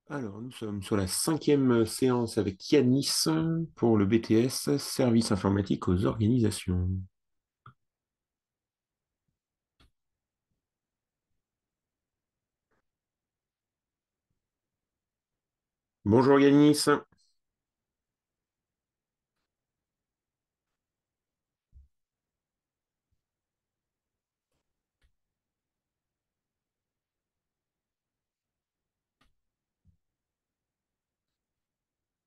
Alors, nous sommes sur la cinquième séance avec Yanis pour le BTS, Service informatique aux organisations. Bonjour Yanis,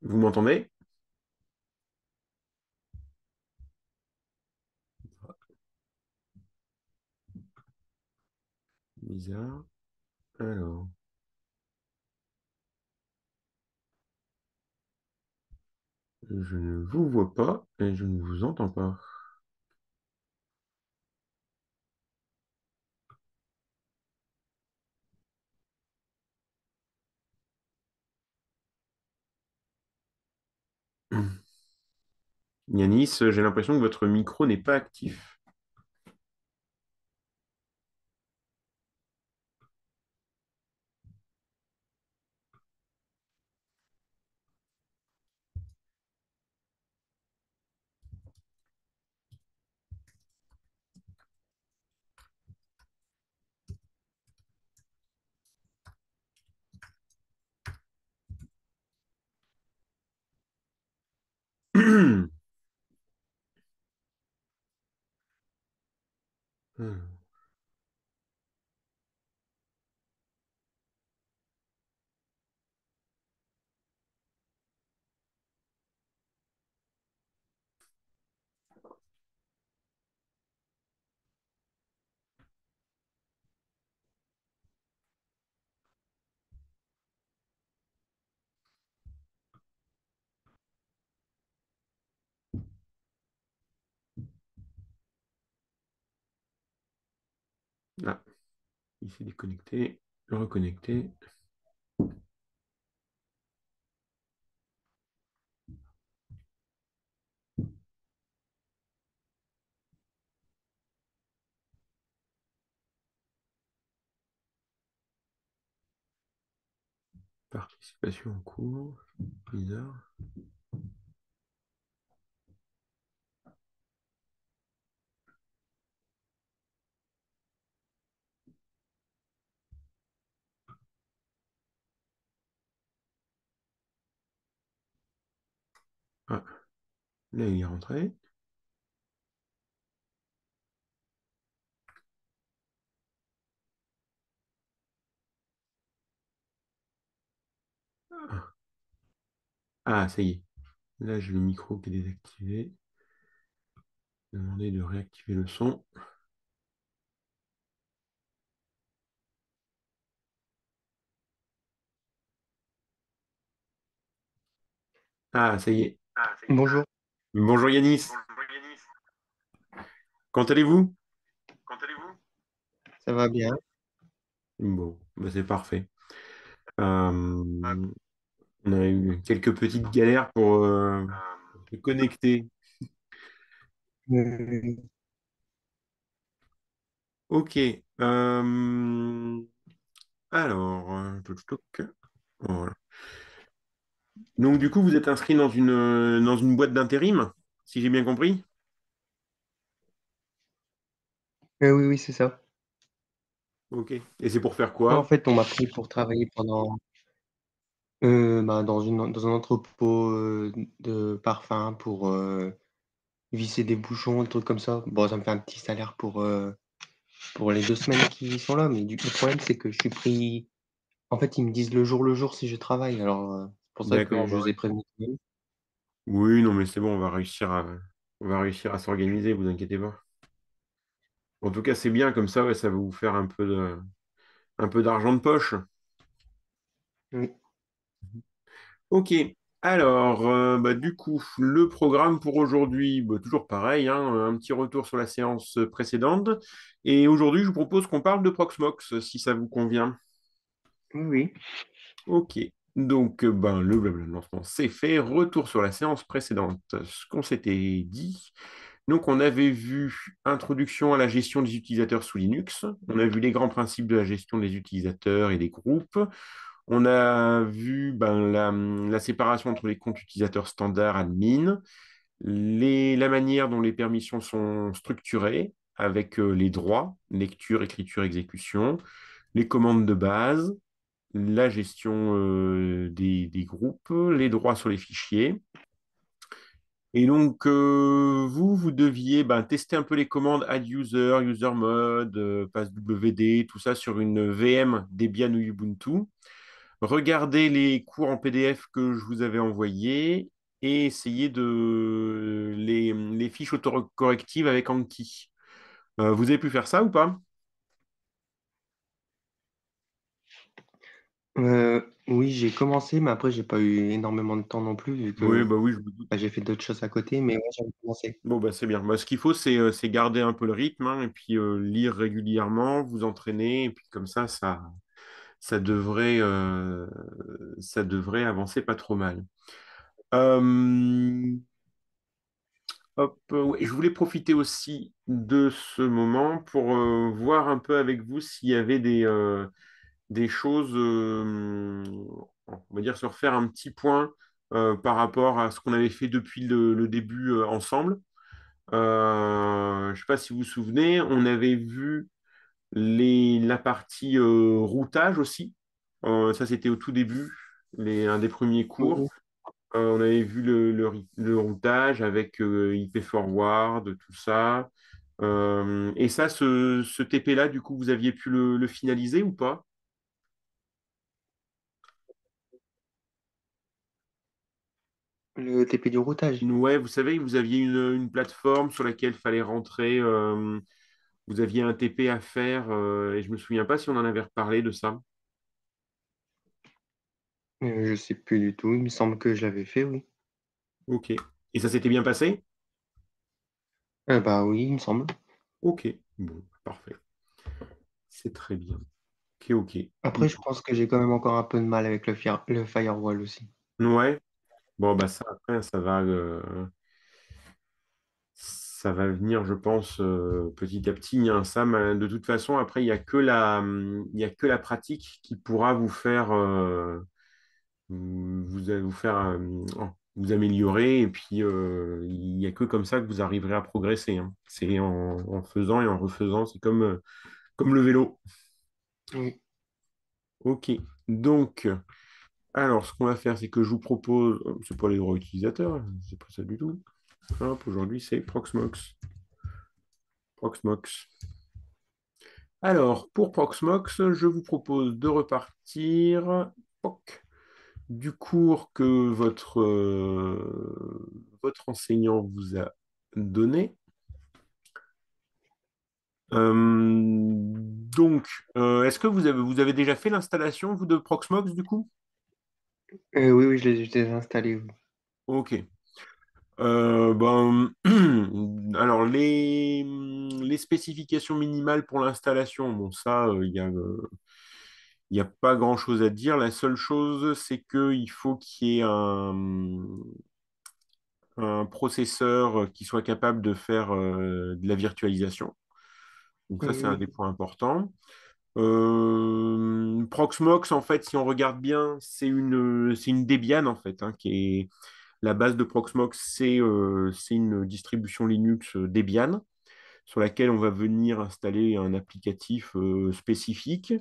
vous m'entendez? Bizarre. Alors, je ne vous vois pas et je ne vous entends pas. Yanis, j'ai l'impression que votre micro n'est pas actif. Ah, il s'est déconnecté, reconnecté. Participation en cours, bizarre. Ah, là il est rentré. Ah, ah, ça y est. Là j'ai le micro qui est désactivé. Demander de réactiver le son. Ah, ça y est. Bonjour, Bonjour Yanis, comment allez-vous? ça va bien? Bon, bah, c'est parfait. On a eu quelques petites galères pour se connecter. Euh, Ok. Alors, touc, touc. Voilà. Donc du coup, vous êtes inscrit dans une boîte d'intérim, si j'ai bien compris? oui, oui, c'est ça. Ok. Et c'est pour faire En quoi? fait, on m'a pris pour travailler pendant, dans un entrepôt de parfum pour visser des bouchons, des trucs comme ça. Bon, ça me fait un petit salaire pour les 2 semaines qui sont là, mais le problème, c'est que je suis pris. En fait, ils me disent le jour si je travaille. Alors, c'est pour ça que D'accord, je bah vous ouais. ai prévenu quand même. Oui, non, mais c'est bon, on va réussir à s'organiser, vous inquiétez pas. En tout cas, c'est bien comme ça, ouais, ça va vous faire un peu d'argent de poche. Oui, Ok, alors, bah, du coup, le programme pour aujourd'hui, bah, toujours pareil, hein, un petit retour sur la séance précédente. Et aujourd'hui, je vous propose qu'on parle de Proxmox, si ça vous convient. oui, oui. Ok, donc ben, le blabla de lancement, c'est fait. Retour sur la séance précédente, ce qu'on s'était dit. Donc, on avait vu introduction à la gestion des utilisateurs sous Linux. On a vu les grands principes de la gestion des utilisateurs et des groupes. On a vu la séparation entre les comptes utilisateurs standards admin, la manière dont les permissions sont structurées, avec les droits, lecture, écriture, exécution, les commandes de base, la gestion des groupes, les droits sur les fichiers. Et donc, vous deviez tester un peu les commandes add user, user mode, passwd, tout ça sur une VM Debian ou Ubuntu. Regardez les cours en PDF que je vous avais envoyés et essayez de les fiches autocorrectives avec Anki. Vous avez pu faire ça ou pas? Oui, j'ai commencé, mais après, j'ai pas eu énormément de temps non plus, vu Oui, que bah oui, je me doute. bah, j'ai fait d'autres choses à côté, mais ouais, j'ai commencé. Bon, bah, c'est bien. Bah, ce qu'il faut, c'est garder un peu le rythme, hein, et puis lire régulièrement, vous entraîner, et puis comme ça devrait, ça devrait avancer pas trop mal. Euh, hop, ouais, je voulais profiter aussi de ce moment pour voir un peu avec vous s'il y avait des choses, on va dire, se refaire un petit point par rapport à ce qu'on avait fait depuis le début ensemble. Je ne sais pas si vous vous souvenez, on avait vu la partie routage aussi. Ça, c'était au tout début, un des premiers cours. Oui. On avait vu le routage avec IP forward, tout ça. Et ça, ce TP-là, du coup, vous aviez pu le finaliser ou pas? Le TP du routage. Ouais, vous savez, vous aviez une plateforme sur laquelle il fallait rentrer. Vous aviez un TP à faire et je me souviens pas si on en avait reparlé de ça. Je sais plus du tout. Il me semble que je l'avais fait, oui. Ok. Et ça s'était bien passé? Bah oui, il me semble. Ok. Bon, parfait. C'est très bien. Ok, ok. Après, je pense que j'ai quand même encore un peu de mal avec le firewall aussi. Ouais. Bon, bah ça, après, ça va venir, je pense, petit à petit, hein. Ça, de toute façon, après, il y a que la pratique qui pourra vous faire, vous faire, vous améliorer. Et puis, il n'y a que comme ça que vous arriverez à progresser, hein. C'est en faisant et en refaisant. C'est comme le vélo. Oui. OK. Donc, alors, ce qu'on va faire, c'est que je vous propose, c'est pas les droits utilisateurs, hein, c'est pas ça du tout. Hop, aujourd'hui, c'est Proxmox. Proxmox. Alors, pour Proxmox, je vous propose de repartir poc, du cours que votre enseignant vous a donné. Donc, est-ce que vous avez déjà fait l'installation, vous, de Proxmox, du coup? Oui, oui, je les ai installés, oui. Ok. Alors, les spécifications minimales pour l'installation, bon, ça, il y a pas grand-chose à dire. La seule chose, c'est qu'il faut qu'il y ait un processeur qui soit capable de faire de la virtualisation. Donc ça, c'est un Oui. des points importants. Proxmox, en fait, si on regarde bien, c'est une Debian, en fait, hein, qui est la base de Proxmox, c'est une distribution Linux Debian sur laquelle on va venir installer un applicatif spécifique.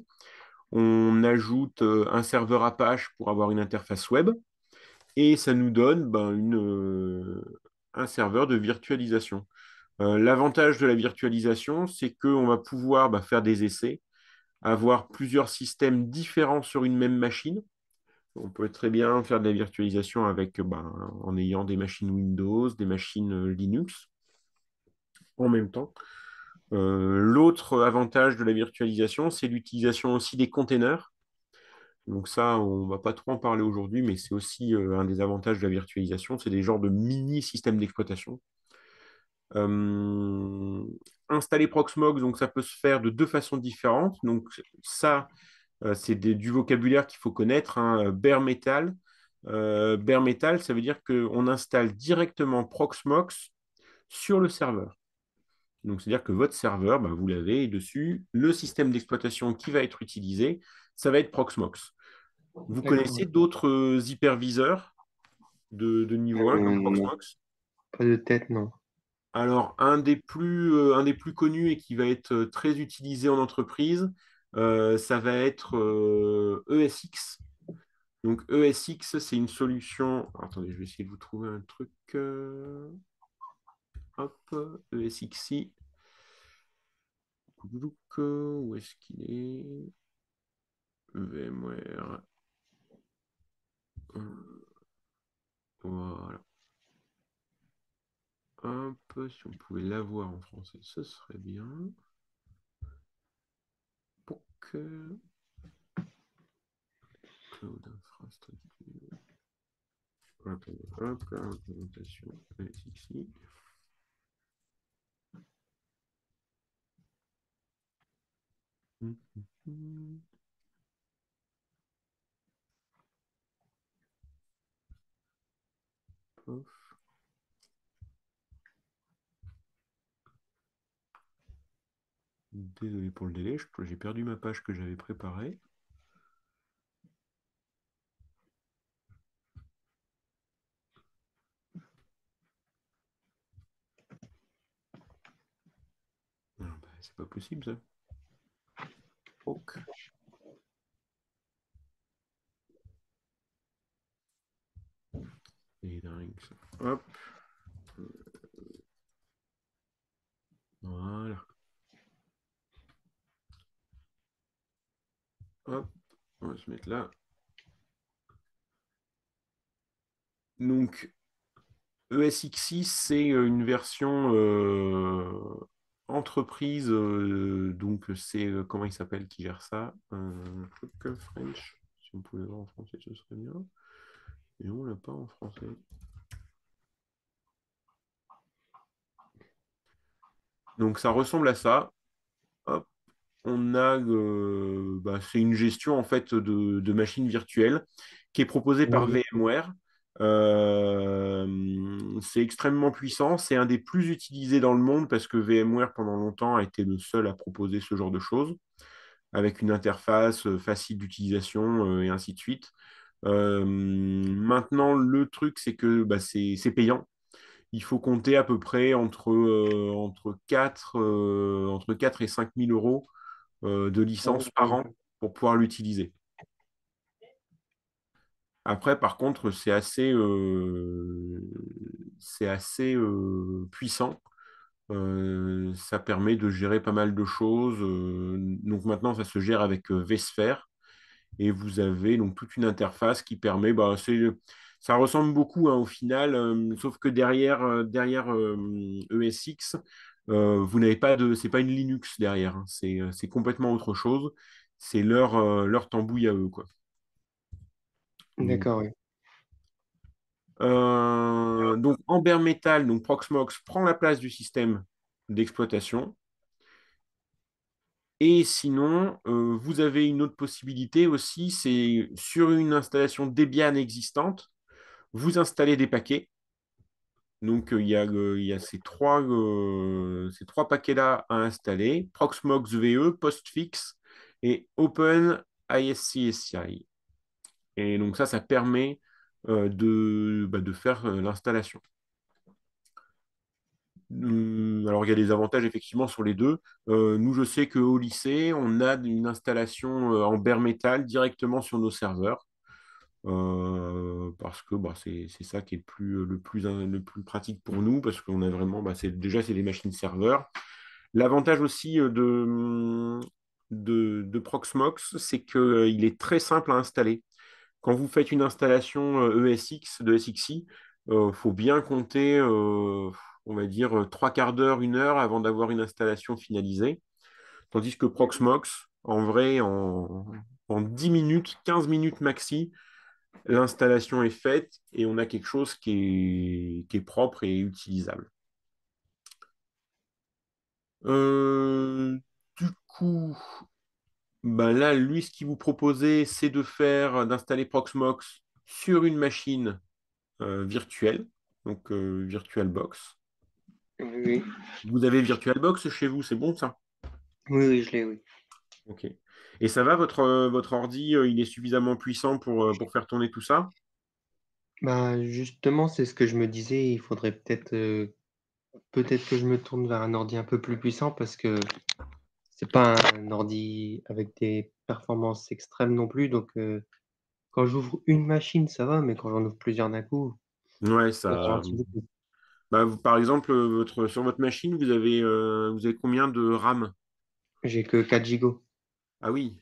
On ajoute un serveur Apache pour avoir une interface web et ça nous donne un serveur de virtualisation. L'avantage de la virtualisation, c'est qu'on va pouvoir faire des essais, avoir plusieurs systèmes différents sur une même machine. On peut très bien faire de la virtualisation en ayant des machines Windows, des machines Linux en même temps. L'autre avantage de la virtualisation, c'est l'utilisation aussi des containers. Donc ça, on ne va pas trop en parler aujourd'hui, mais c'est aussi un des avantages de la virtualisation. C'est des genres de mini-systèmes d'exploitation. Euh, Installer Proxmox, donc ça peut se faire de deux façons différentes. Donc ça, c'est du vocabulaire qu'il faut connaître, hein. Bare metal. Bare metal, ça veut dire qu'on installe directement Proxmox sur le serveur. Donc, c'est-à-dire que votre serveur, vous l'avez et dessus, le système d'exploitation qui va être utilisé, ça va être Proxmox. Vous D'accord, connaissez ouais. d'autres hyperviseurs de niveau 1 comme Non, Proxmox? pas de tête, non. Alors, un des plus connus et qui va être très utilisé en entreprise, ça va être ESX. Donc, ESX, c'est une solution. Attendez, je vais essayer de vous trouver un truc. Hop, ESXi. Où est-ce qu'il est? VMware. Voilà. Hop, si on pouvait l'avoir en français, ce serait bien. Pour que. Cloud infrastructure. Attendez, hop, là, implémentation. ESXi. Hum, hum, hum. Pof. Désolé pour le délai, j'ai perdu ma page que j'avais préparée. Ah, bah, c'est pas possible ça. Ok. C'est dingue ça. Hop. Voilà. Hop. On va se mettre là. Donc, ESXi, c'est une version entreprise. Donc, c'est comment il s'appelle qui gère ça? Truc French. Si on pouvait voir en français, ce serait bien. Et on l'a pas en français. Donc, ça ressemble à ça. Hop. On a, c'est une gestion en fait de machines virtuelles qui est proposée par Oui. VMware. C'est extrêmement puissant, c'est un des plus utilisés dans le monde parce que VMware pendant longtemps a été le seul à proposer ce genre de choses avec une interface facile d'utilisation et ainsi de suite. Maintenant, le truc, c'est que c'est payant. Il faut compter à peu près entre 4 et 5 000 euros de Ah licences par oui. an pour pouvoir l'utiliser. Après, par contre, c'est assez puissant. Ça permet de gérer pas mal de choses. Donc maintenant, ça se gère avec vSphere et vous avez donc toute une interface qui permet, ça ressemble beaucoup hein, au final, sauf que derrière ESX, vous n'avez pas c'est pas une Linux derrière, hein. C'est complètement autre chose. C'est leur tambouille à eux, quoi. Donc, D'accord, oui. donc en bare metal, donc Proxmox prend la place du système d'exploitation. Et sinon, vous avez une autre possibilité aussi, c'est sur une installation Debian existante, vous installez des paquets. Donc, il y a ces trois paquets-là à installer, Proxmox VE, Postfix et OpenISCSI. Et donc ça permet de faire l'installation. Alors, il y a des avantages effectivement sur les deux. Nous, je sais qu'au lycée, on a une installation en bare metal directement sur nos serveurs. Parce que c'est ça qui est le plus pratique pour nous, parce qu'on a vraiment, déjà, c'est des machines serveurs. L'avantage aussi de Proxmox, c'est qu'il est très simple à installer. Quand vous faites une installation ESX de SXI, il faut bien compter, on va dire, trois quarts d'heure, une heure avant d'avoir une installation finalisée. Tandis que Proxmox, en vrai, en 10 minutes, 15 minutes maxi, l'installation est faite et on a quelque chose qui est propre et utilisable. Euh, du coup, là, lui, ce qu'il vous proposait, c'est d'installer Proxmox sur une machine virtuelle, donc VirtualBox. Oui, oui. Vous avez VirtualBox chez vous, c'est bon ça? Oui, oui, je l'ai, oui. Ok. Et ça va, votre ordi, il est suffisamment puissant pour faire tourner tout ça? Bah, justement, c'est ce que je me disais, il faudrait peut-être que je me tourne vers un ordi un peu plus puissant parce que c'est pas un ordi avec des performances extrêmes non plus, donc quand j'ouvre une machine, ça va, mais quand j'en ouvre plusieurs d'un coup, Ouais, ça ça. ralentit beaucoup. Bah, par exemple, sur votre machine, vous avez combien de RAM? J'ai que 4 gigas. Ah oui,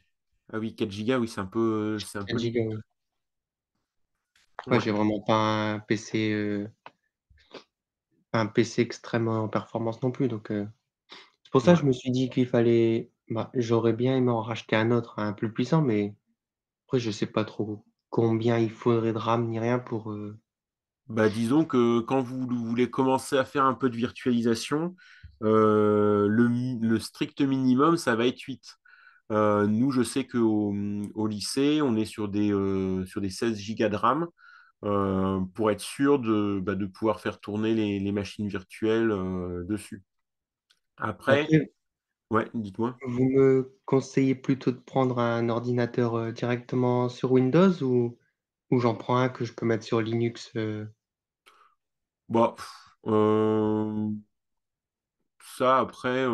ah oui, 4 Go, oui, c'est un peu 4 gigas, limite. oui. Ouais, Ouais, j'ai vraiment pas un PC extrême en performance non plus, donc c'est pour ça que ouais. je me suis dit qu'il fallait j'aurais bien aimé en racheter un autre, un plus puissant, mais après je sais pas trop combien il faudrait de RAM ni rien pour, Bah, disons que quand vous voulez commencer à faire un peu de virtualisation, le strict minimum, ça va être 8. Nous, je sais qu'au lycée, on est sur des 16 gigas de RAM pour être sûr de pouvoir faire tourner les machines virtuelles dessus. Après, après ouais, dites-moi. vous me conseillez plutôt de prendre un ordinateur, directement sur Windows ou j'en prends un que je peux mettre sur Linux, Bah, ça, après,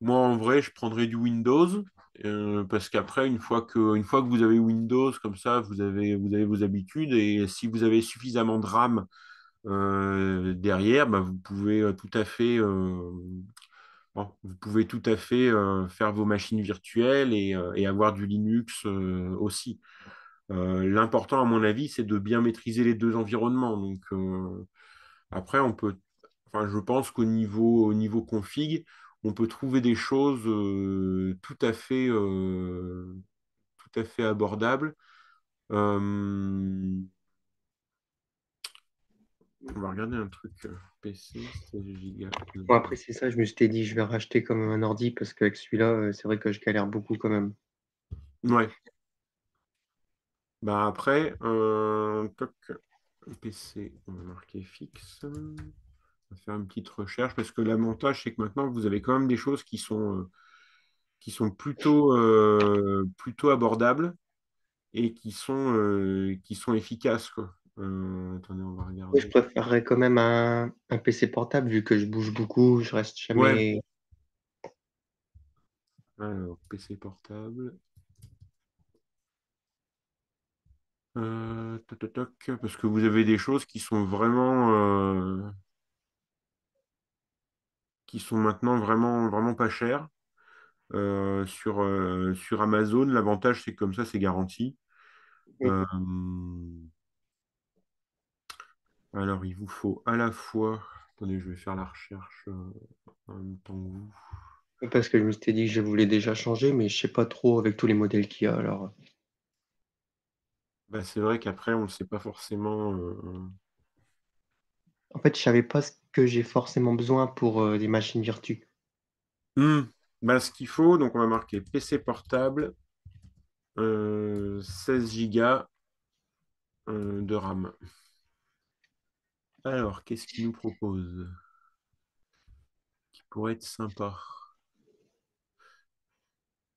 moi, en vrai, je prendrais du Windows parce qu'après, une fois que vous avez Windows, comme ça, vous avez vos habitudes et si vous avez suffisamment de RAM derrière, bah, vous pouvez tout à fait faire vos machines virtuelles et avoir du Linux aussi. L'important, à mon avis, c'est de bien maîtriser les deux environnements. Donc, après, enfin, je pense au niveau config, on peut trouver des choses tout à fait abordables. Euh, on va regarder un truc PC, 16 Go de bon RAM. après c'est ça, je me suis dit: «Je vais racheter quand même un ordi» parce qu'avec celui-là, c'est vrai que je galère beaucoup quand même. Ouais. Bah après, toc, PC, on va marquer fixe. On va faire une petite recherche parce que l'avantage, c'est que maintenant, vous avez quand même des choses qui sont plutôt abordables et qui sont efficaces, quoi. Attendez, on va Oui, je regarder. préférerais quand même un PC portable vu que je bouge beaucoup, je reste Ouais, jamais alors, PC portable. Toc, toc, toc, parce que vous avez des choses qui sont maintenant vraiment, vraiment pas chères. Sur Amazon, l'avantage, c'est que comme ça, c'est garanti. oui, Euh, alors, il vous faut à la fois. Attendez, je vais faire la recherche en même temps que vous. parce que je me suis dit que je voulais déjà changer, mais je sais pas trop avec tous les modèles qu'il y a alors, Bah, c'est vrai qu'après, on ne sait pas forcément. en fait, je savais pas ce que j'ai forcément besoin pour, des machines virtuelles. Hmm. Bah, ce qu'il faut, donc on va marquer PC portable, 16 gigas de RAM. Alors, qu'est-ce qu'il nous propose qui pourrait être sympa?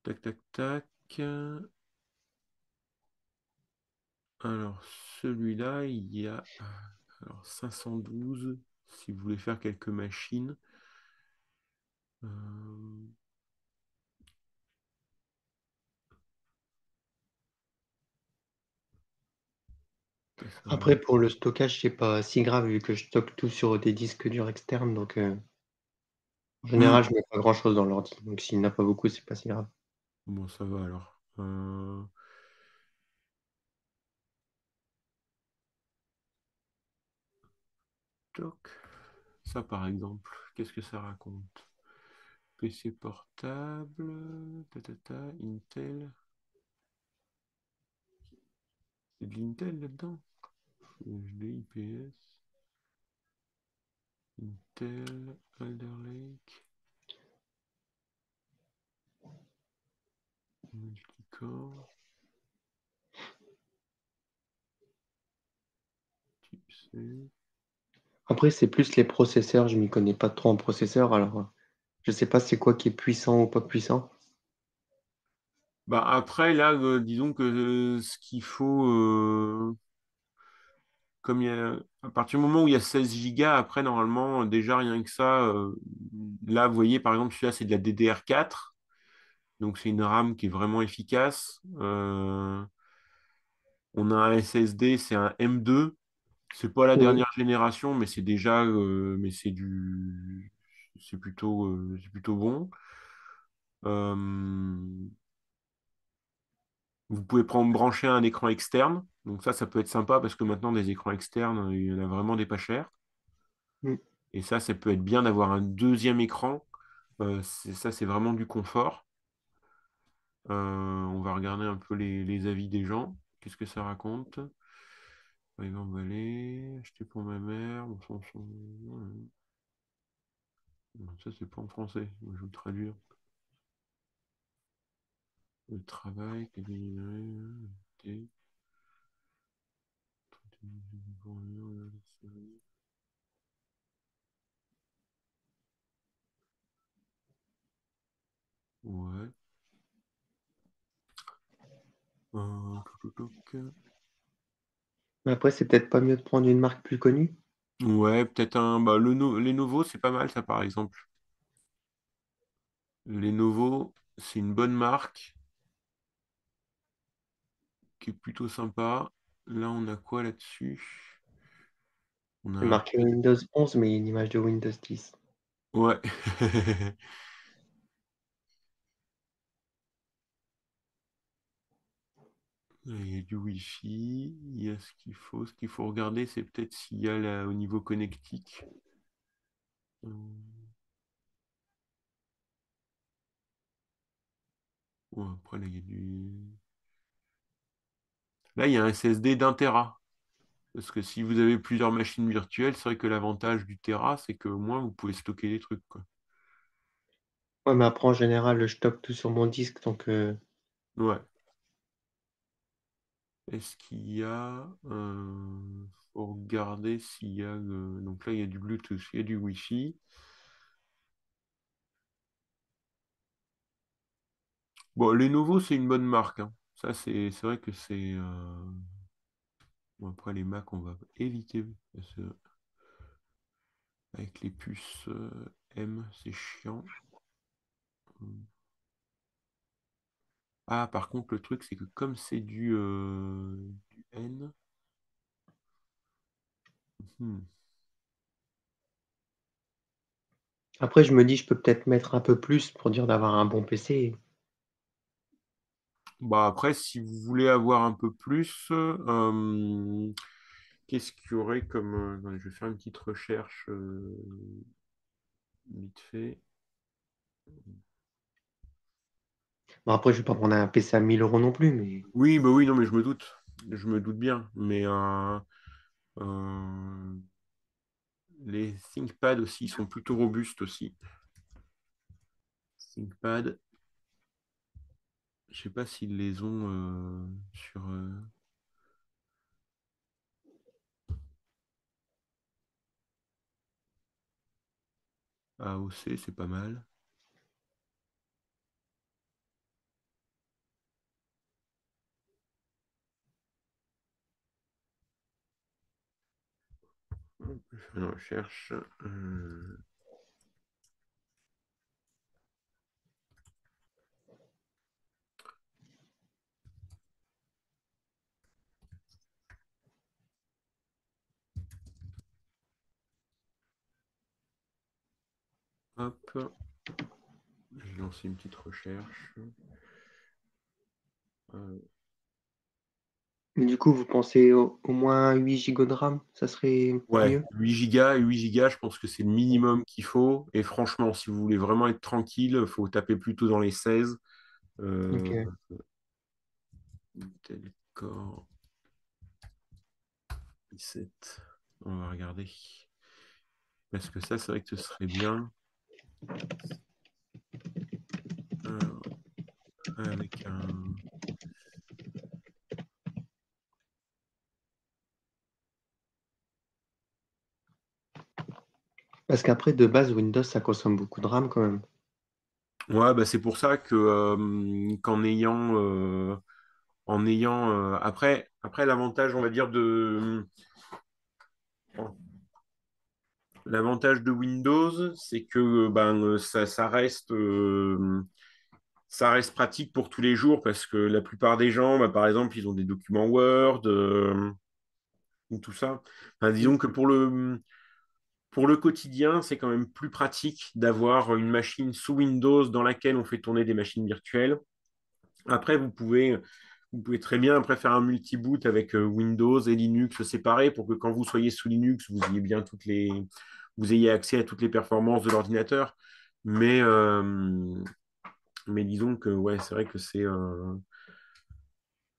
Tac, tac, tac. Alors, celui-là, il y a alors, 512, si vous voulez faire quelques machines. Euh, ça va. Après pour le stockage, c'est pas si grave vu que je stocke tout sur des disques durs externes donc, en Hmm. général, je mets pas grand chose dans l'ordi, donc s'il y en a pas beaucoup, c'est pas si grave. Bon, ça va alors. Toc. Ça, par exemple, qu'est-ce que ça raconte? PC portable, Intel. C'est de l'Intel là-dedans? HD, IPS, Intel, Alder Lake, multicore, chipset. Après, c'est plus les processeurs, je m'y connais pas trop en processeur alors, je sais pas c'est quoi qui est puissant ou pas puissant. Bah après, là, disons que ce qu'il faut, comme il y a, à partir du moment où il y a 16 gigas, après, normalement, déjà rien que ça, là, vous voyez, par exemple, celui-là, c'est de la DDR4, donc c'est une RAM qui est vraiment efficace. On a un SSD, c'est un M2. C'est pas la Oui. dernière génération, mais c'est déjà, c'est plutôt bon. Euh, Vous pouvez prendre brancher un écran externe. Donc ça peut être sympa parce que maintenant, des écrans externes, il y en a vraiment des pas chers. Mm. Et ça peut être bien d'avoir un deuxième écran. Ça, c'est vraiment du confort. On va regarder un peu les avis des gens. Qu'est-ce que ça raconte? Par exemple, allez, acheter pour ma mère. Non, ça, c'est pas en français. Moi, je vais le traduire. Le travail. Ouais. Touc. Mais après, c'est peut-être pas mieux de prendre une marque plus connue. Ouais, peut-être un. Bah, Lenovo, c'est pas mal, ça, par exemple. Lenovo, c'est une bonne marque qui est plutôt sympa. Là, on a quoi là-dessus? On a C'est un marqué peu Windows 11, mais il y a une image de Windows 10. Ouais. Il y a du Wi-Fi, il y a ce qu'il faut. Ce qu'il faut regarder, c'est peut-être s'il y a là, au niveau connectique. Ouais, après, là, il y a du. Là, il y a un SSD d'un Tera. Parce que si vous avez plusieurs machines virtuelles, c'est vrai que l'avantage du Tera, c'est qu'au moins, vous pouvez stocker des trucs, quoi. Ouais, mais après, en général, je stocke tout sur mon disque, donc Ouais. Est-ce qu'il y a... faut regarder s'il y a... Donc là, il y a du Bluetooth, il y a du Wi-Fi. Bon, Lenovo, c'est une bonne marque, hein. Ça, c'est vrai que c'est... Bon, après, les Mac, on va éviter. Parce que avec les puces M, c'est chiant. Ah, par contre, le truc, c'est que comme c'est du N... hmm. après, je me dis, je peux peut-être mettre un peu plus pour dire d'avoir un bon PC. Bah après, si vous voulez avoir un peu plus, qu'est-ce qu'il y aurait comme... attendez, je vais faire une petite recherche vite fait. Bon, après, je vais pas prendre un PC à 1 000 € non plus, mais Oui, bah oui, non, mais je me doute. Je me doute bien. Mais euh, les ThinkPad aussi sont plutôt robustes aussi. ThinkPad, je sais pas s'ils les ont sur AOC, c'est pas mal. Hop, je fais une recherche. Hop, j'ai lancé une petite recherche. Euh, du coup, vous pensez au moins 8 gigas de RAM, ça serait Ouais, mieux? 8 gigas, je pense que c'est le minimum qu'il faut. Et franchement, si vous voulez vraiment être tranquille, il faut taper plutôt dans les 16. Euh, Ok. Intel Core i7. On va regarder. Parce que ça, c'est vrai que ce serait bien. Alors, avec un. Parce qu'après, de base, Windows, ça consomme beaucoup de RAM quand même. Ouais, bah c'est pour ça que en ayant après l'avantage, on va dire l'avantage de Windows, c'est que ça reste pratique pour tous les jours parce que la plupart des gens, bah, par exemple, ils ont des documents Word ou tout ça. Enfin, Mm. disons que pour le quotidien, c'est quand même plus pratique d'avoir une machine sous Windows dans laquelle on fait tourner des machines virtuelles. Après, vous pouvez très bien après faire un multi-boot avec Windows et Linux séparés pour que quand vous soyez sous Linux, vous ayez accès à toutes les performances de l'ordinateur. Mais, euh, mais disons que ouais, c'est vrai que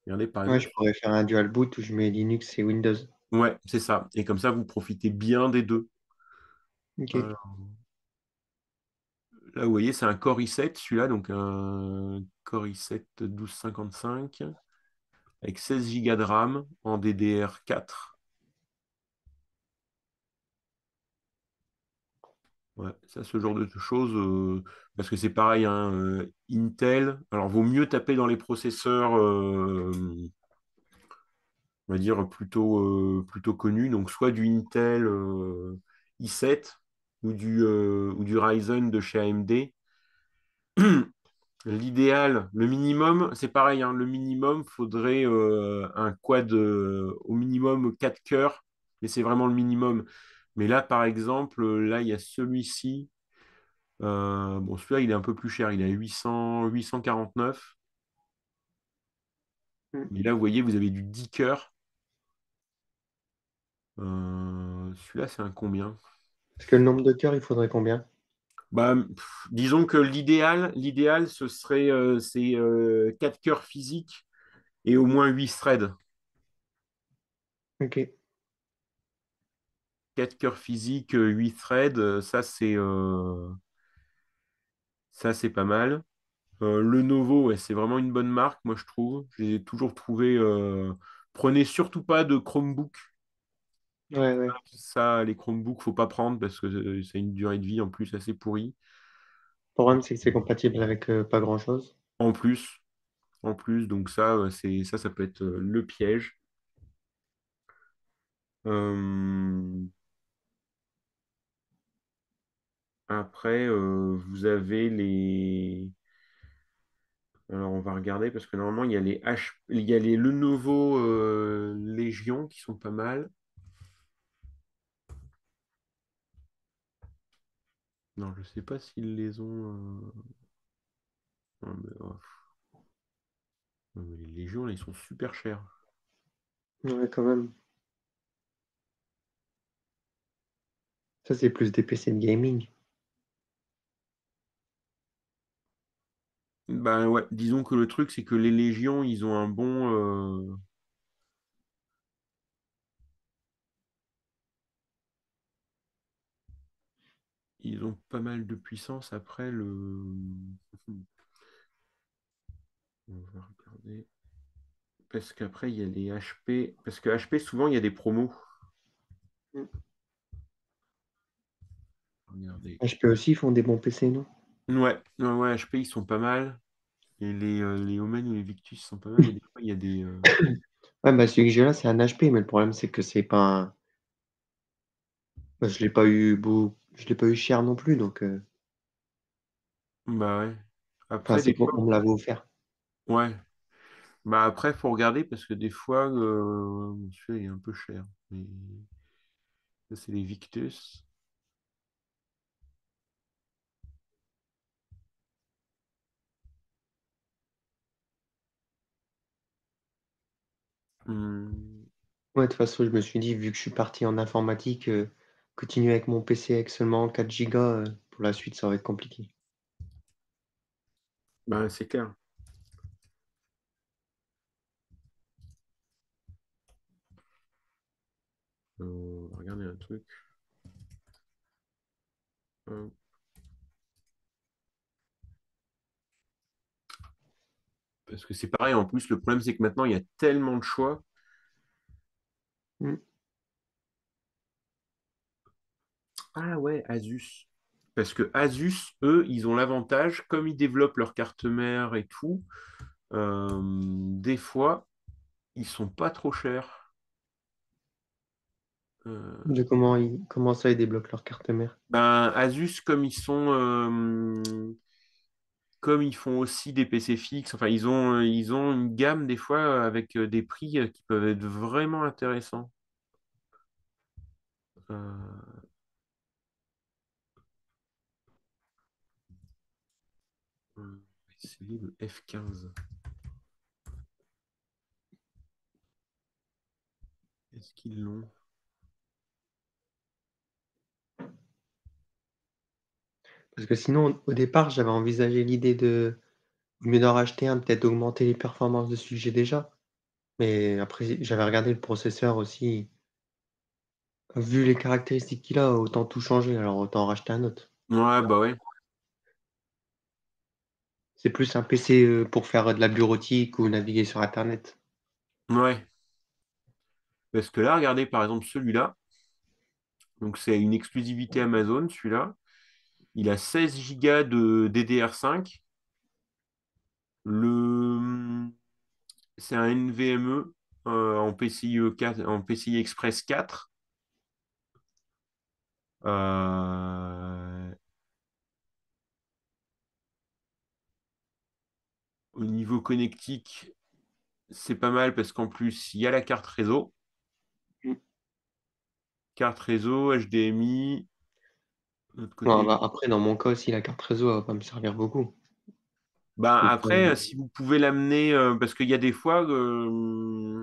regardez, par Ouais, exemple, je pourrais faire un dual boot où je mets Linux et Windows. ouais, c'est ça. Et comme ça, vous profitez bien des deux. Ok. Euh, Là, vous voyez, c'est un Core i7, celui-là, donc un Core i7 1255 avec 16 Go de RAM en DDR4. Ouais, ça, ce genre de choses, parce que c'est pareil, hein, Intel, alors vaut mieux taper dans les processeurs, on va dire, plutôt connus, donc soit du Intel i7 ou du Ryzen de chez AMD. L'idéal, le minimum, c'est pareil, hein, le minimum, faudrait un quad au minimum 4 cœurs, mais c'est vraiment le minimum. Mais là, par exemple, là, il y a celui-ci. Bon, celui-là, il est un peu plus cher, il est à 849. Mm. Mais là, vous voyez, vous avez du 10 cœurs. Celui-là, c'est un combien? Parce que le nombre de cœurs, il faudrait combien? Bah, disons que l'idéal, ce serait 4 cœurs physiques et au moins 8 threads. Ok. 4 cœurs physiques, 8 threads, ça, c'est pas mal. Lenovo, ouais, c'est vraiment une bonne marque, moi, je trouve. Je les ai toujours trouvés. Prenez surtout pas de Chromebook. Ouais, ouais. Ça, les Chromebooks, faut pas prendre parce que ça a une durée de vie en plus assez pourrie. Le problème, c'est que c'est compatible avec pas grand-chose. En plus, donc ça, ça peut être le piège. Euh, Après, vous avez les. Alors, on va regarder parce que normalement, il y a les Lenovo Légion qui sont pas mal. Non, je sais pas s'ils les ont. Non, mais, non, mais les Légions, là, ils sont super chers. Ouais, quand même. Ça, c'est plus des PC de gaming. Ben ouais, disons que le truc, c'est que les Légions, ils ont pas mal de puissance. Après, on va regarder. Parce qu'après, il y a les HP. Parce que HP, souvent, il y a des promos. Mm. Regardez. HP aussi, ils font des bons PC, non? Ouais, HP, ils sont pas mal. Et les Omen ou les Victus sont pas mal, mais des fois, il y a Ouais, bah celui que j'ai là, c'est un HP, mais le problème, c'est que c'est pas un. Bah, je l'ai pas eu cher non plus, donc. Bah ouais. Enfin, Après, c'est des qu'on fois, on me l'avait offert. ouais. Bah après, faut regarder parce que des fois, celui-là, il est un peu cher. Mais ça, c'est les Victus. Hmm. Ouais, de toute façon, je me suis dit, vu que je suis parti en informatique, continuer avec mon PC avec seulement 4 gigas, pour la suite, ça va être compliqué. Bah, c'est clair. On va regarder un truc. Hop. Parce que c'est pareil, en plus, le problème, c'est que maintenant, il y a tellement de choix. Mm. Ah ouais, Asus. Parce que Asus, eux, ils ont l'avantage, comme ils développent leur carte mère et tout, des fois, ils sont pas trop chers. De Euh, comment ça, ils débloquent leur carte mère? ben, Asus, comme ils font aussi des PC fixes, enfin, ils ont une gamme des fois avec des prix qui peuvent être vraiment intéressants. Euh, c'est le F15. Est-ce qu'ils l'ont? Parce que sinon, au départ, j'avais envisagé l'idée de, au lieu d'en racheter un, peut-être d'augmenter les performances de celui que j'ai déjà. Mais après, j'avais regardé le processeur aussi. Vu les caractéristiques qu'il a, autant tout changer, alors autant en racheter un autre. Ouais, bah ouais. C'est plus un PC pour faire de la bureautique ou naviguer sur Internet. Ouais. Parce que là, regardez par exemple celui-là. Donc c'est une exclusivité Amazon, celui-là. Il a 16 gigas de DDR5. Le... C'est un NVMe en PCIe 4, en PCI Express 4. Euh, Au niveau connectique, c'est pas mal parce qu'en plus, il y a la carte réseau. Mm. Carte réseau, HDMI. De l'autre Non, côté. bah, après, dans mon cas aussi, la carte réseau, elle va pas me servir beaucoup. Bah, Donc, après, si vous pouvez l'amener, parce qu'il y a des fois, oh,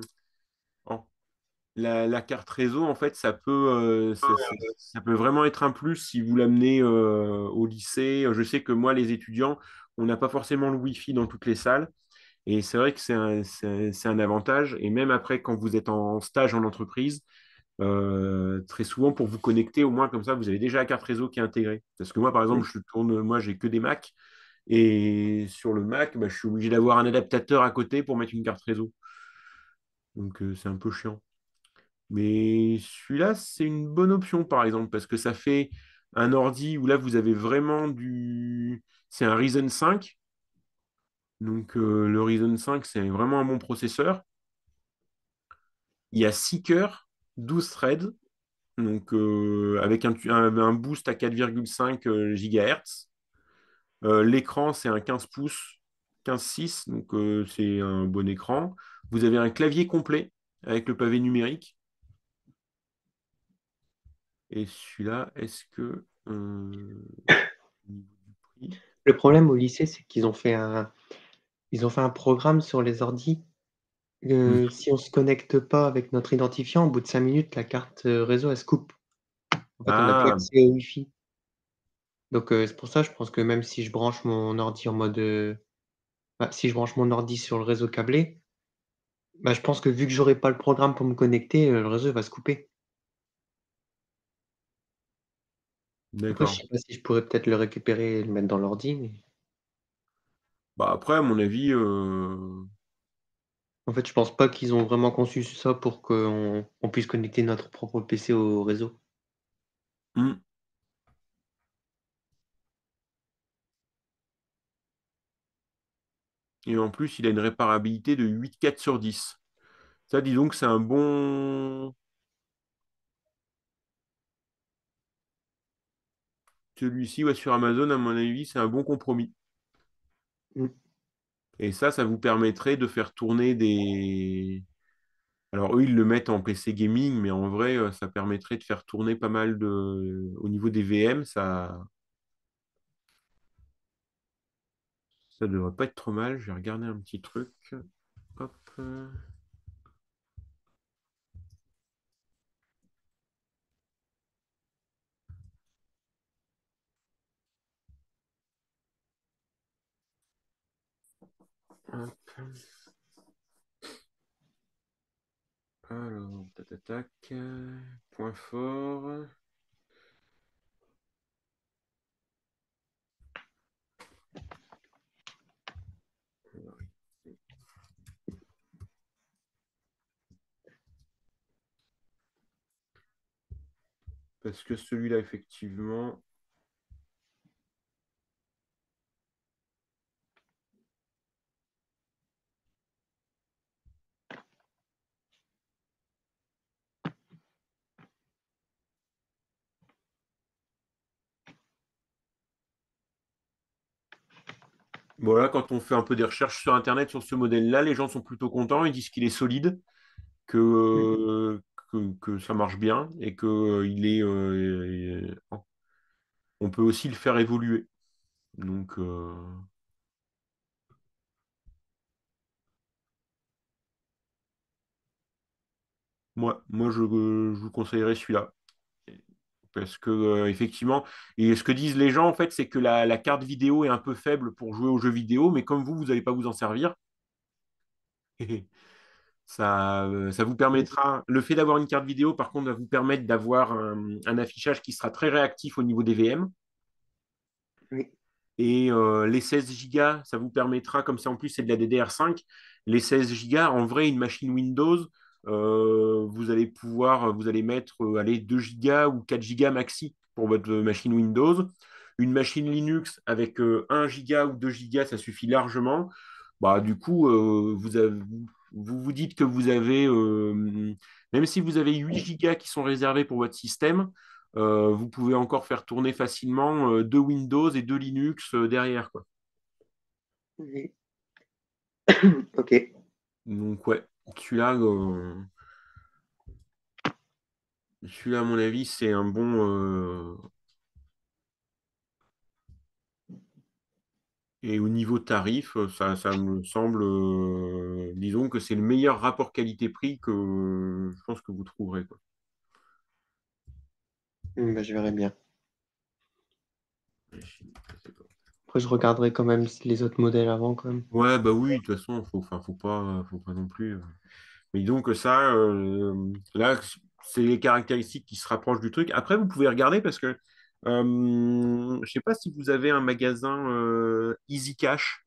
la carte réseau, en fait, ça peut vraiment être un plus si vous l'amenez au lycée. Je sais que moi, les étudiants, on n'a pas forcément le Wi-Fi dans toutes les salles. Et c'est vrai que c'est un avantage. Et même après, quand vous êtes en stage en entreprise, très souvent, pour vous connecter, au moins comme ça, vous avez déjà la carte réseau qui est intégrée. Parce que moi, par exemple, mm. moi, j'ai que des Mac. Et sur le Mac, bah, je suis obligé d'avoir un adaptateur à côté pour mettre une carte réseau. Donc, c'est un peu chiant. Mais celui-là, c'est une bonne option, par exemple, parce que ça fait un ordi où là, vous avez vraiment du... C'est un Ryzen 5. Donc, le Ryzen 5, c'est vraiment un bon processeur. Il y a 6 cœurs, 12 threads, donc avec un boost à 4,5 GHz. L'écran, c'est un 15 pouces, 15,6, donc c'est un bon écran. Vous avez un clavier complet avec le pavé numérique. Et celui-là, est-ce que... au niveau du prix. Le problème au lycée, c'est ils ont fait un programme sur les ordis. Hmm. Si on se connecte pas avec notre identifiant, au bout de 5 minutes, la carte réseau, elle se coupe. En fait, on n'a plus Ah, accès au Wi-Fi. Donc, c'est pour ça, je pense que même si je branche mon ordi en mode, bah, si je branche mon ordi sur le réseau câblé, bah, je pense que vu que j'aurai pas le programme pour me connecter, le réseau va se couper. Après, je d'accord. sais pas si je pourrais peut-être le récupérer et le mettre dans l'ordi, mais Bah après, à mon avis, en fait, je pense pas qu'ils ont vraiment conçu ça pour qu'on puisse connecter notre propre PC au réseau. hmm. Et en plus, il a une réparabilité de 8,4/10. Ça, dis donc, c'est un bon... Celui-ci, ouais, sur Amazon, à mon avis, c'est un bon compromis. Mmh. Et ça vous permettrait de faire tourner des... Alors, eux, ils le mettent en PC gaming, mais en vrai, ça permettrait de faire tourner pas mal de... Au niveau des VM, ça devrait pas être trop mal. Je vais regarder un petit truc. Hop. Hop. Alors, tac, point fort. Parce que celui-là, effectivement... Voilà, quand on fait un peu des recherches sur Internet sur ce modèle-là, les gens sont plutôt contents. Ils disent qu'il est solide, que, Mm. que ça marche bien et que on peut aussi le faire évoluer. Donc, moi je vous conseillerais celui-là. Parce que, effectivement, et ce que disent les gens, en fait, c'est que la carte vidéo est un peu faible pour jouer aux jeux vidéo, mais comme vous n'allez pas vous en servir, ça vous permettra. Le fait d'avoir une carte vidéo, par contre, va vous permettre d'avoir un affichage qui sera très réactif au niveau des VM. Oui, Et les 16 gigas, ça vous permettra, comme ça en plus c'est de la DDR5, les 16 gigas, en vrai, une machine Windows, vous allez mettre allez, 2 gigas ou 4 gigas maxi pour votre machine Windows. Une machine Linux avec 1 giga ou 2 gigas, ça suffit largement. Bah, du coup, vous dites que vous avez, même si vous avez 8 gigas qui sont réservés pour votre système, vous pouvez encore faire tourner facilement deux Windows et deux Linux derrière, quoi. oui. Ok. Donc ouais, celui-là, euh, celui-là, à mon avis, c'est un bon. Et au niveau tarif, ça me semble, disons que c'est le meilleur rapport qualité-prix que je pense que vous trouverez, quoi. Bah, je verrai bien. Après, je regarderai quand même les autres modèles avant, quand même. Ouais, bah oui, de toute façon, enfin, faut pas non plus. Mais donc ça, là, c'est les caractéristiques qui se rapprochent du truc. Après, vous pouvez regarder parce que je ne sais pas si vous avez un magasin Easy Cash.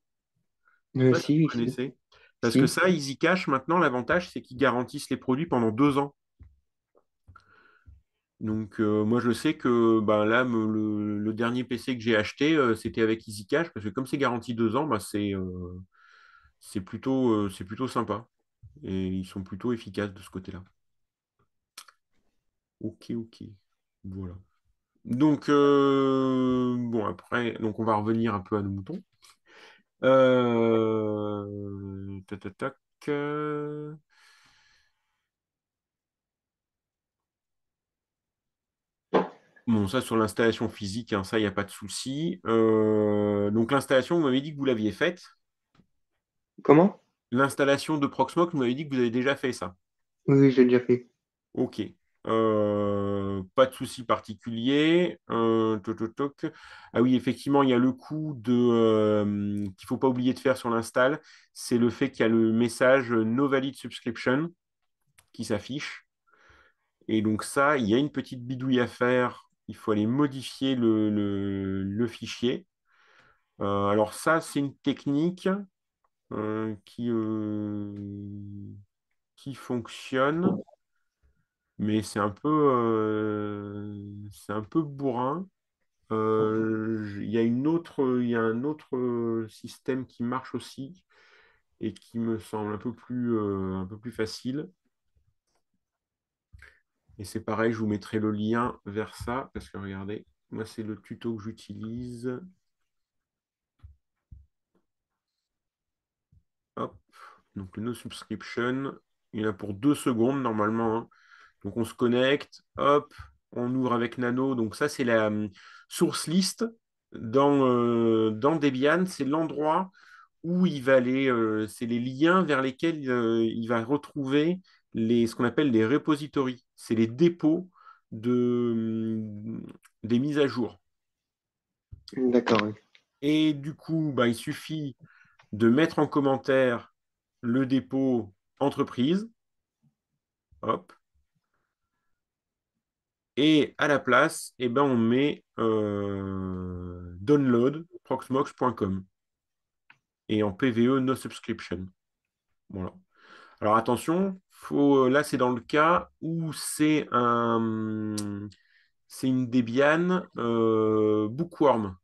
Je sais pas si Si, vous oui, si. connaissez. Parce que Si. ça, Easy Cash, maintenant, l'avantage, c'est qu'ils garantissent les produits pendant 2 ans. Donc moi, je sais que ben, là, le dernier PC que j'ai acheté, c'était avec Easy Cash parce que comme c'est garanti 2 ans, ben, c'est plutôt sympa. Et ils sont plutôt efficaces de ce côté-là. Ok, ok. Voilà. Donc, bon, après, donc on va revenir un peu à nos moutons. Tac, tac, tac, bon, ça sur l'installation physique, hein, ça, il n'y a pas de souci. Donc, l'installation, vous m'avez dit que vous l'aviez faite. Comment? L'installation de Proxmox, vous m'avez dit que vous avez déjà fait ça. Oui, oui, j'ai déjà fait. Ok. Pas de souci particulier. Toc, toc, toc. Ah oui, effectivement, il y a le coup qu'il faut pas oublier de faire sur l'install, c'est le fait qu'il y a le message No Valid Subscription qui s'affiche. Et donc ça, il y a une petite bidouille à faire. Il faut aller modifier le fichier. Alors ça, c'est une technique euh, qui, euh, qui fonctionne. Mais c'est un peu bourrin. Il y a un autre système qui marche aussi et qui me semble un peu plus facile. Et c'est pareil, je vous mettrai le lien vers ça parce que regardez, moi c'est le tuto que j'utilise. Hop, donc le no subscription, il y en a pour 2 secondes normalement, hein. Donc on se connecte, hop, on ouvre avec Nano. Donc ça, c'est la source list dans Debian. C'est l'endroit où il va aller, c'est les liens vers lesquels il va retrouver ce qu'on appelle les repositories. C'est les dépôts des mises à jour. D'accord, oui. Et du coup, bah, il suffit de mettre en commentaire le dépôt entreprise. Hop. Et à la place, eh ben, on met download proxmox.com et en PVE no subscription. Voilà. Alors attention, là c'est dans le cas où c'est une Debian Bookworm.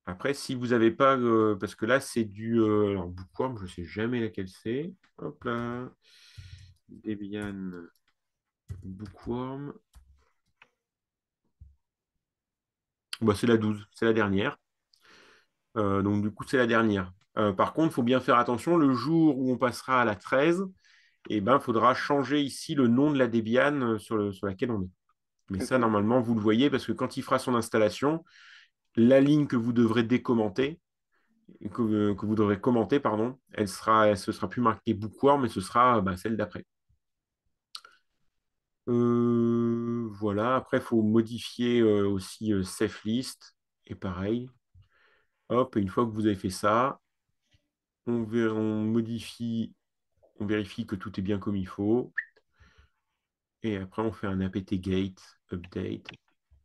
Après, si vous n'avez pas, parce que là c'est alors Bookworm, je ne sais jamais laquelle c'est. Hop là, Debian Bookworm. Bah, c'est la 12, c'est la dernière. Donc, du coup, c'est la dernière. Par contre, il faut bien faire attention, le jour où on passera à la 13, il faudra changer ici le nom de la Debian sur laquelle on est. Mais ça, Ok. normalement, vous le voyez parce que quand il fera son installation, la ligne que vous devrez décommenter, que vous devrez commenter, pardon, ce sera plus marqué Bookworm, mais ce sera celle d'après. Voilà, après, il faut modifier aussi Safe List. Et pareil, hop, et une fois que vous avez fait ça, on modifie, on vérifie que tout est bien comme il faut. Et après, on fait un apt-get, update,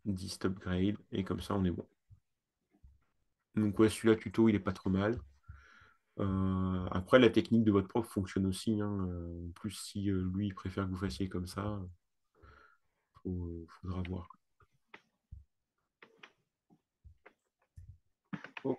dist upgrade, et comme ça, on est bon. Donc, ouais, celui-là, tuto, il est pas trop mal. Après, la technique de votre prof fonctionne aussi, hein. En plus, si lui, il préfère que vous fassiez comme ça, faudra voir. Oh.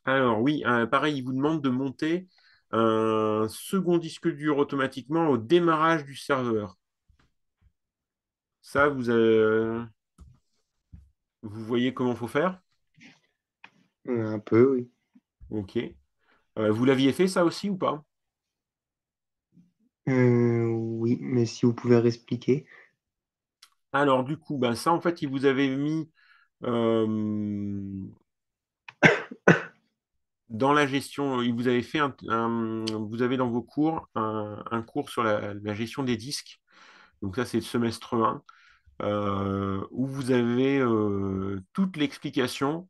Alors, oui, pareil, il vous demande de monter un second disque dur automatiquement au démarrage du serveur. Ça, vous voyez comment il faut faire? Un peu, oui. Ok. Vous l'aviez fait, ça aussi, ou pas? Oui, mais si vous pouvez réexpliquer. Alors, du coup, ça, en fait, il vous avait mis euh, dans la gestion, il vous avait fait vous avez dans vos cours un cours sur la gestion des disques. Donc ça, c'est le semestre 1, où vous avez toute l'explication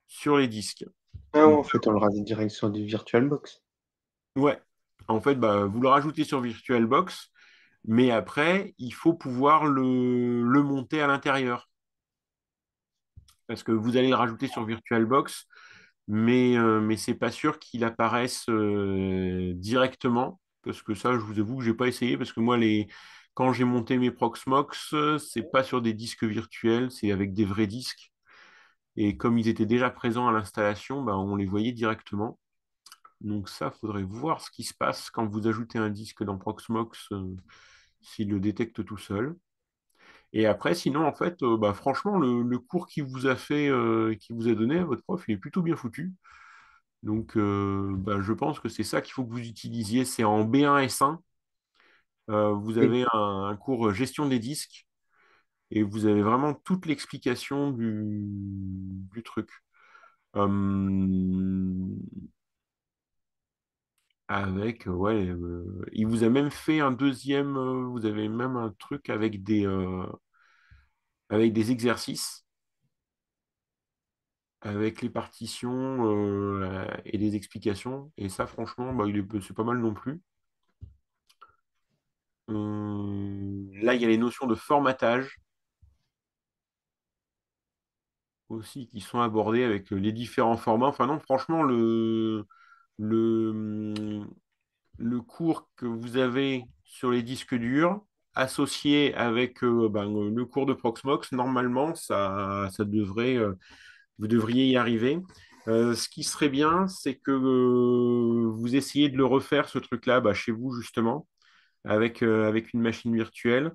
sur les disques. Ah, Donc, en fait, on le rajoute direct sur du VirtualBox. ouais, en fait, vous le rajoutez sur VirtualBox, mais après, il faut pouvoir le monter à l'intérieur. Parce que vous allez le rajouter sur VirtualBox, mais c'est pas sûr qu'il apparaisse directement, parce que ça, je vous avoue que j'ai pas essayé, parce que moi, quand j'ai monté mes Proxmox, c'est pas sur des disques virtuels, c'est avec des vrais disques. Et comme ils étaient déjà présents à l'installation, on les voyait directement. Donc ça, faudrait voir ce qui se passe quand vous ajoutez un disque dans Proxmox, s'il le détecte tout seul. Et après, sinon, en fait, franchement, le cours qu'il vous a fait, qu'il vous a donné, votre prof, il est plutôt bien foutu. Donc, je pense que c'est ça qu'il faut que vous utilisiez. C'est en B1 S1. Vous Oui. avez un cours gestion des disques et vous avez vraiment toute l'explication du truc. Euh, il vous a même fait un deuxième, vous avez même un truc avec des exercices, avec les partitions et des explications. Et ça, franchement, c'est pas mal non plus. Là, il y a les notions de formatage aussi qui sont abordées avec les différents formats. Enfin non, franchement, le, le cours que vous avez sur les disques durs, associé avec le cours de Proxmox, normalement, ça devrait, vous devriez y arriver. Ce qui serait bien, c'est que vous essayez de le refaire, ce truc-là, chez vous, justement, avec une machine virtuelle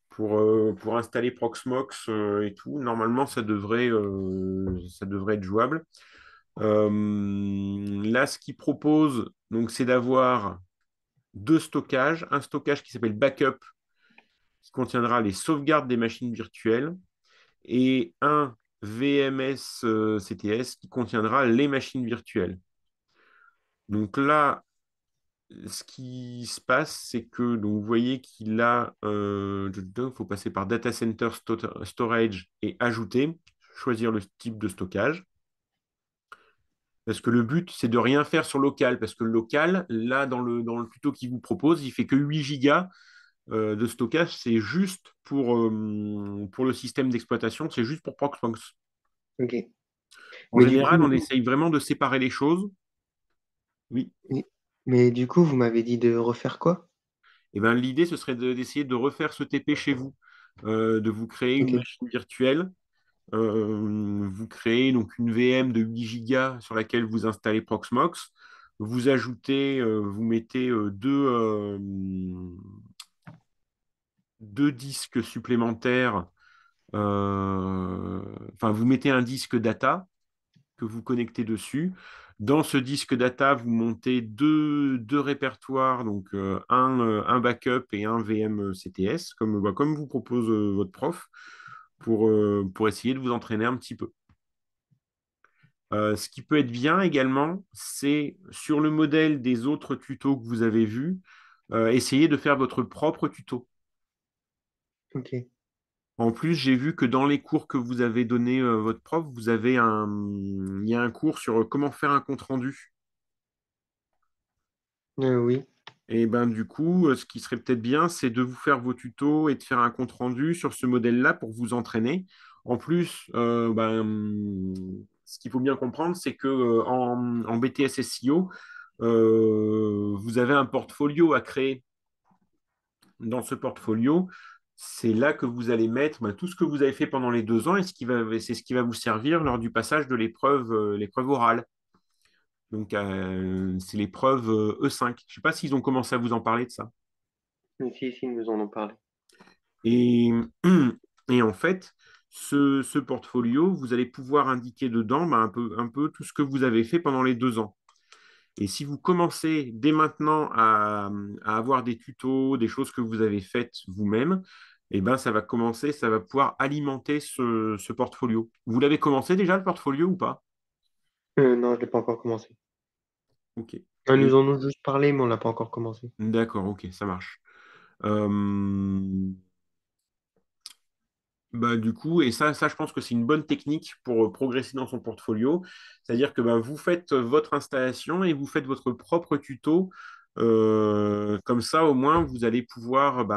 pour installer Proxmox et tout. Normalement, ça devrait être jouable. Là, ce qu'il propose, donc, c'est d'avoir deux stockages. Un stockage qui s'appelle Backup, qui contiendra les sauvegardes des machines virtuelles, et un VMS CTS qui contiendra les machines virtuelles. Donc là, ce qui se passe, c'est que donc, vous voyez qu'il a, il faut passer par Data Center Storage et ajouter, choisir le type de stockage. Parce que le but, c'est de rien faire sur local. Parce que le local, là, dans le tuto qu'il vous propose, il fait que 8 gigas de stockage. C'est juste pour le système d'exploitation, c'est juste pour Proxmox. Ok. En Mais du général, on coup, essaye vraiment de séparer les choses. Oui. mais mais du coup, vous m'avez dit de refaire quoi? Et l'idée, ce serait d'essayer de refaire ce TP chez vous, de vous créer une Ok. machine virtuelle. Vous créez donc une VM de 8 gigas sur laquelle vous installez Proxmox. Vous ajoutez, vous mettez deux disques supplémentaires. Enfin, vous mettez un disque data que vous connectez dessus. Dans ce disque data, vous montez deux répertoires, donc un backup et un VM CTS, comme vous propose votre prof, pour essayer de vous entraîner un petit peu. Ce qui peut être bien également, c'est sur le modèle des autres tutos que vous avez vus, essayer de faire votre propre tuto. Ok. En plus, j'ai vu que dans les cours que vous avez donné votre prof, il y a un cours sur comment faire un compte rendu. Oui. Et ben du coup, ce qui serait peut-être bien, c'est de vous faire vos tutos et de faire un compte rendu sur ce modèle-là pour vous entraîner. En plus, ce qu'il faut bien comprendre, c'est que en BTS SEO, vous avez un portfolio à créer. Dans ce portfolio, c'est là que vous allez mettre tout ce que vous avez fait pendant les 2 ans et c'est ce qui va vous servir lors du passage de l'épreuve orale. Donc, c'est l'épreuve E5. Je ne sais pas s'ils ont commencé à vous en parler de ça. Si, si, ils nous en ont parlé. Et, et en fait, ce portfolio, vous allez pouvoir indiquer dedans un peu tout ce que vous avez fait pendant les 2 ans. Et si vous commencez dès maintenant à avoir des tutos, des choses que vous avez faites vous-même, eh ben, ça va pouvoir alimenter ce portfolio. Vous l'avez commencé déjà, le portfolio, ou pas? Non, je l'ai pas encore commencé. Ok. Ils Et nous en ont juste parlé, mais on l'a pas encore commencé. d'accord, ok, ça marche. Euh, du coup, et ça, je pense que c'est une bonne technique pour progresser dans son portfolio. C'est-à-dire que vous faites votre installation et vous faites votre propre tuto. Comme ça, au moins, vous allez pouvoir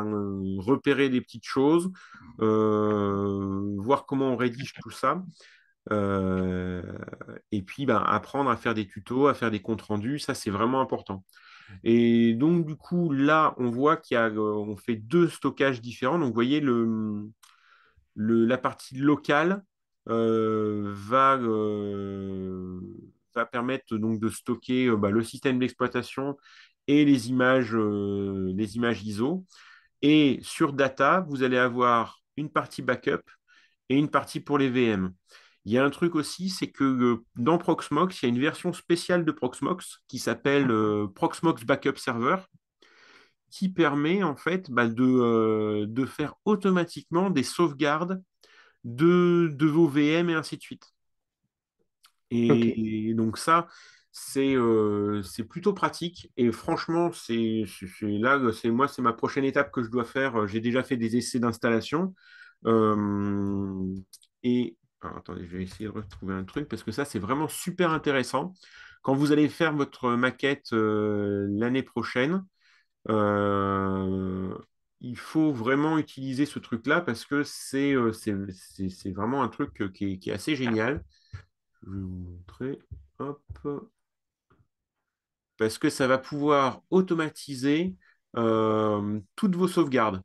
repérer des petites choses, voir comment on rédige tout ça. euh, et puis, apprendre à faire des tutos, à faire des comptes rendus. Ça, c'est vraiment important. Et donc, du coup, là, on voit on fait deux stockages différents. Donc, vous voyez, la partie locale va permettre donc de stocker le système d'exploitation et les images ISO. Et sur data, vous allez avoir une partie backup et une partie pour les VM. Il y a un truc aussi, c'est que dans Proxmox, il y a une version spéciale de Proxmox qui s'appelle Proxmox Backup Server, qui permet en fait de faire automatiquement des sauvegardes de vos VM et ainsi de suite. Ok. Et donc ça, c'est plutôt pratique. Et franchement, c'est ma prochaine étape que je dois faire. J'ai déjà fait des essais d'installation. Euh, alors, attendez, je vais essayer de retrouver un truc parce que ça, c'est vraiment super intéressant. Quand vous allez faire votre maquette l'année prochaine, euh, il faut vraiment utiliser ce truc-là parce que c'est vraiment un truc qui est assez génial. Je vais vous montrer. Hop. Parce que ça va pouvoir automatiser toutes vos sauvegardes.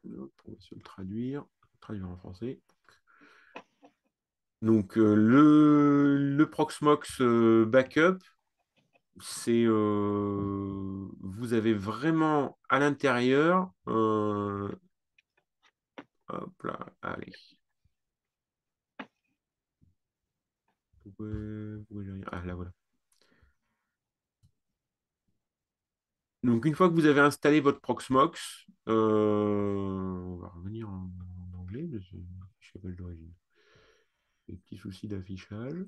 Hop, on va se le traduire en français. Donc, le Proxmox Backup, vous avez vraiment à l'intérieur, hop là, allez. Ah, là, voilà. Donc, une fois que vous avez installé votre Proxmox, on va revenir en anglais, mais c'est fichier d'origine. Des petits soucis d'affichage.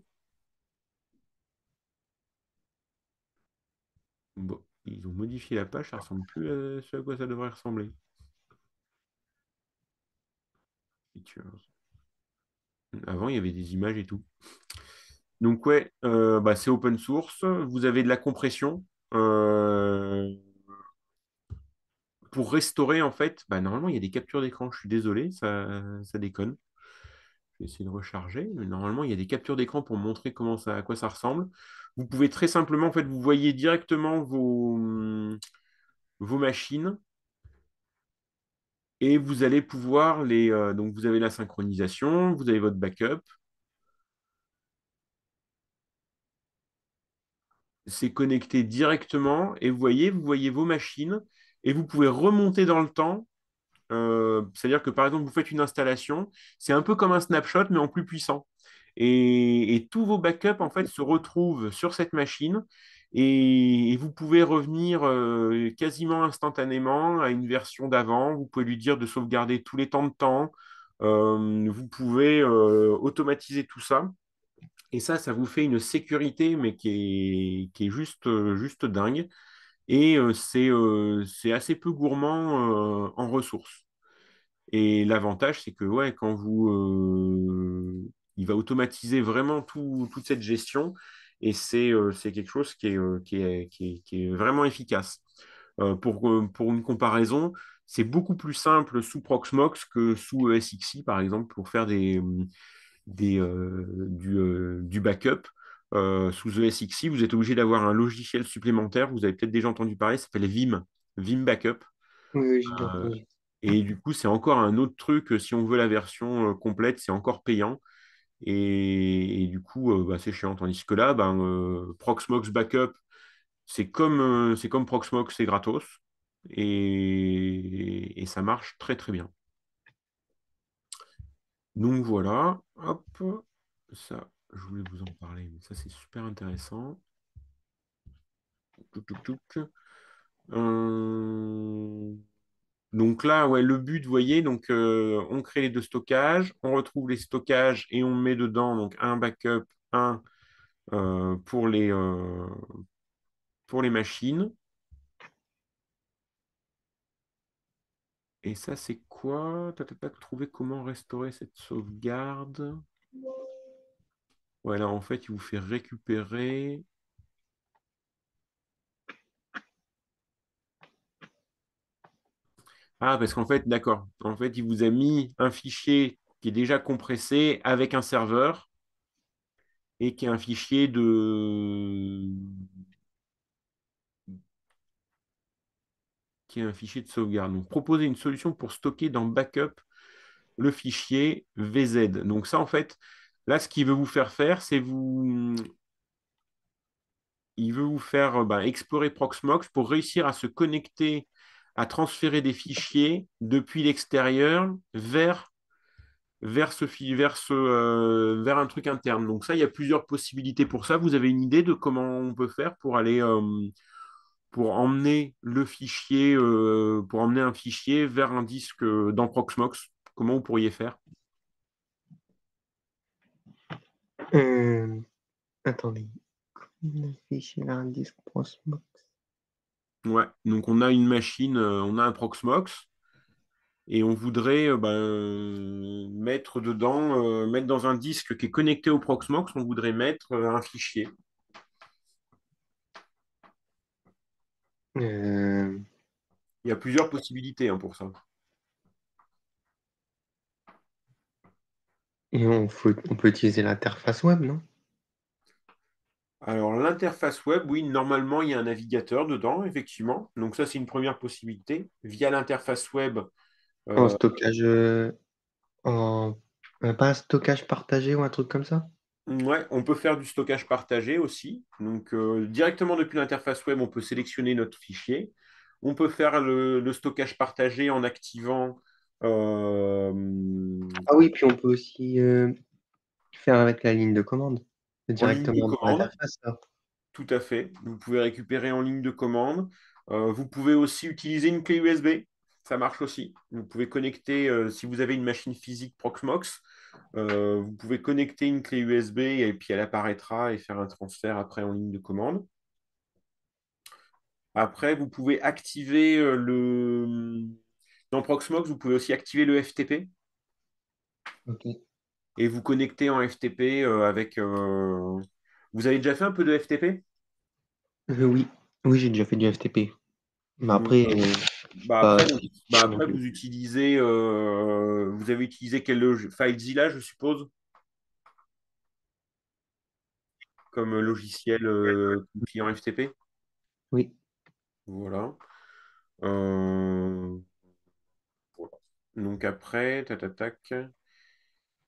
Bon, ils ont modifié la page, ça ne ressemble plus à ce à quoi ça devrait ressembler. Features. Avant, il y avait des images et tout. Donc, ouais, c'est open source. Vous avez de la compression. Euh, pour restaurer, en fait, normalement, il y a des captures d'écran. Je suis désolé, ça déconne. Je vais essayer de recharger. Mais normalement, il y a des captures d'écran pour montrer à quoi ça ressemble. Vous pouvez très simplement, en fait, vous voyez directement vos machines et vous allez pouvoir donc, vous avez la synchronisation, vous avez votre backup. C'est connecté directement et vous voyez vos machines et vous pouvez remonter dans le temps. C'est-à-dire que par exemple, vous faites une installation, c'est un peu comme un snapshot, mais en plus puissant. Et tous vos backups, en fait, se retrouvent sur cette machine et vous pouvez revenir quasiment instantanément à une version d'avant. Vous pouvez lui dire de sauvegarder tous les temps de temps. Vous pouvez automatiser tout ça. Et ça vous fait une sécurité, mais qui est juste, juste dingue. Et c'est assez peu gourmand en ressources. Et l'avantage, c'est que ouais, il va automatiser vraiment toute cette gestion et c'est quelque chose qui est vraiment efficace. Pour une comparaison, c'est beaucoup plus simple sous Proxmox que sous ESXi, par exemple, pour faire du backup. Sous ESXi, vous êtes obligé d'avoir un logiciel supplémentaire. Vous avez peut-être déjà entendu parler, ça s'appelle Vim Backup. Oui, oui, j'ai déjà Euh, entendu. et du coup, c'est encore un autre truc. Si on veut la version complète, c'est encore payant. Et du coup, bah, c'est chiant. Tandis que là, ben, Proxmox Backup, c'est comme Proxmox, c'est gratos. Et ça marche très très bien. Donc voilà, hop, ça, je voulais vous en parler, mais ça c'est super intéressant. Touc, touc, touc. Euh, Donc là, ouais, le but, vous voyez, donc on crée les deux stockages, on retrouve les stockages et on met dedans donc un backup, un euh, pour les, euh, pour les machines. Et ça, c'est quoi? Trouver comment restaurer cette sauvegarde. Voilà, en fait, il vous fait récupérer. Ah, parce qu'en fait, d'accord. En fait, il vous a mis un fichier qui est déjà compressé avec un serveur et qui est un fichier qui est un fichier de sauvegarde. Donc, proposer une solution pour stocker dans Backup le fichier VZ. Donc, ça, en fait, là, ce qu'il veut vous faire faire, il veut vous faire explorer Proxmox pour réussir à se connecter, à transférer des fichiers depuis l'extérieur vers un truc interne. Donc ça, il y a plusieurs possibilités pour ça. Vous avez une idée de comment on peut faire pour aller pour emmener le fichier, pour emmener un fichier vers un disque dans Proxmox? Comment vous pourriez faire? Euh, Attendez. On affiche un disque Proxmox. Ouais, donc on a une machine, on a un Proxmox et on voudrait mettre dans un disque qui est connecté au Proxmox, on voudrait mettre un fichier. Euh, Il y a plusieurs possibilités hein, pour ça. et on peut utiliser l'interface web, non? Alors, l'interface web, oui, normalement, il y a un navigateur dedans, effectivement. Donc, ça, c'est une première possibilité. Via l'interface web, En euh, stockage, en... pas un stockage partagé ou un truc comme ça? ouais, on peut faire du stockage partagé aussi. Donc, directement depuis l'interface web, on peut sélectionner notre fichier. On peut faire le stockage partagé en activant euh, Ah oui, puis on peut aussi faire avec la ligne de commande en ligne de directement dans commande. l'interface, là. Tout à fait. Vous pouvez récupérer en ligne de commande. Vous pouvez aussi utiliser une clé USB. Ça marche aussi. Vous pouvez connecter, si vous avez une machine physique Proxmox, vous pouvez connecter une clé USB et puis elle apparaîtra et faire un transfert après en ligne de commande. Après, vous pouvez activer Dans Proxmox, vous pouvez aussi activer le FTP Ok. et vous connecter en FTP Vous avez déjà fait un peu de FTP? Oui, oui, j'ai déjà fait du FTP. Mais Donc, après, Bah pas après, si si non plus. vous avez utilisé quel FileZilla, je suppose, comme logiciel client FTP. Oui. Voilà. Euh, voilà. Donc après, tac.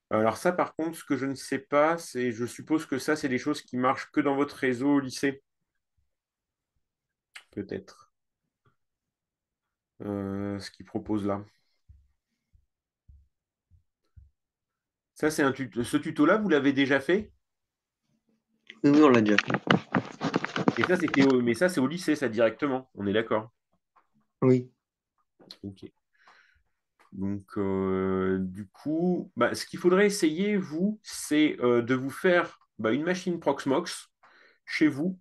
Alors ça, par contre, ce que je ne sais pas, c'est, je suppose que ça, c'est des choses qui marchent que dans votre réseau au lycée, peut-être. ce qu'il propose là. Ça, ce tuto-là, vous l'avez déjà fait? Oui, oui, on l'a déjà fait. Et ça, mais ça, c'est au lycée, ça, directement. On est d'accord. Oui. Ok. Donc, du coup, bah, ce qu'il faudrait essayer, vous, c'est de vous faire une machine Proxmox chez vous.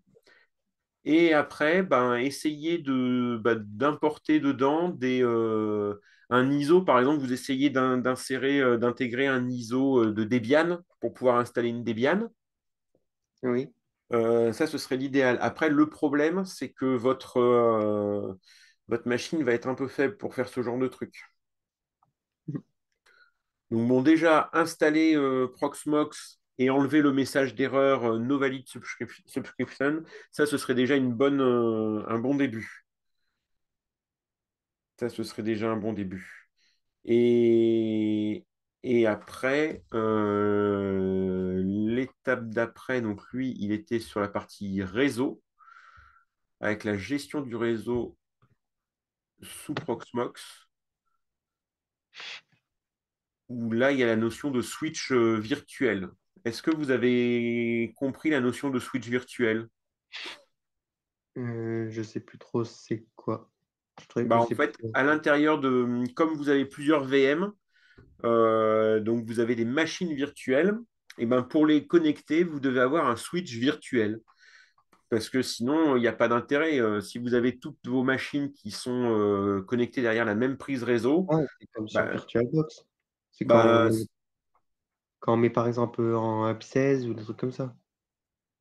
Et après, ben, essayer d'importer dedans un ISO. Par exemple, vous essayez d'intégrer un ISO de Debian pour pouvoir installer une Debian. Oui. Ça, ce serait l'idéal. Après, le problème, c'est que votre machine va être un peu faible pour faire ce genre de truc. Donc, bon, déjà, installer Proxmox et enlever le message d'erreur No valid subscription, ça, ce serait déjà un bon début. Ça, ce serait déjà un bon début. Et, et après, l'étape d'après, donc lui, il était sur la partie réseau, avec la gestion du réseau sous Proxmox, où là, il y a la notion de switch virtuel. Est-ce que vous avez compris la notion de switch virtuel? Je sais plus trop c'est quoi. Je Bah, en sais plus fait, trop. à l'intérieur comme vous avez plusieurs VM, donc vous avez des machines virtuelles, et ben pour les connecter, vous devez avoir un switch virtuel. Parce que sinon, il n'y a pas d'intérêt. Si vous avez toutes vos machines qui sont connectées derrière la même prise réseau, Ah, c'est comme sur bah, VirtualBox. C'est bah, quand on met par exemple en App 16 ou des trucs comme ça.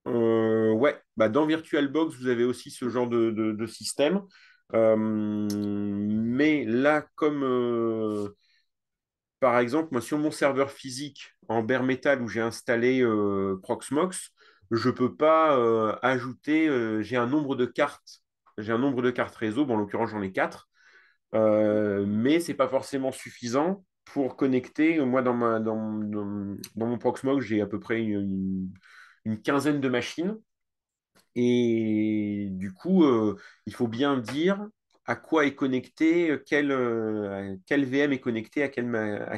ouais, dans VirtualBox, vous avez aussi ce genre de système. Mais là, par exemple, moi, sur mon serveur physique en bare metal où j'ai installé Proxmox, je ne peux pas ajouter, j'ai un nombre de cartes réseau, bon, en l'occurrence j'en ai quatre, mais ce n'est pas forcément suffisant pour connecter. Moi, dans mon Proxmox, j'ai à peu près une quinzaine de machines. Et du coup, il faut bien dire à quoi est connecté, quelle VM est connectée à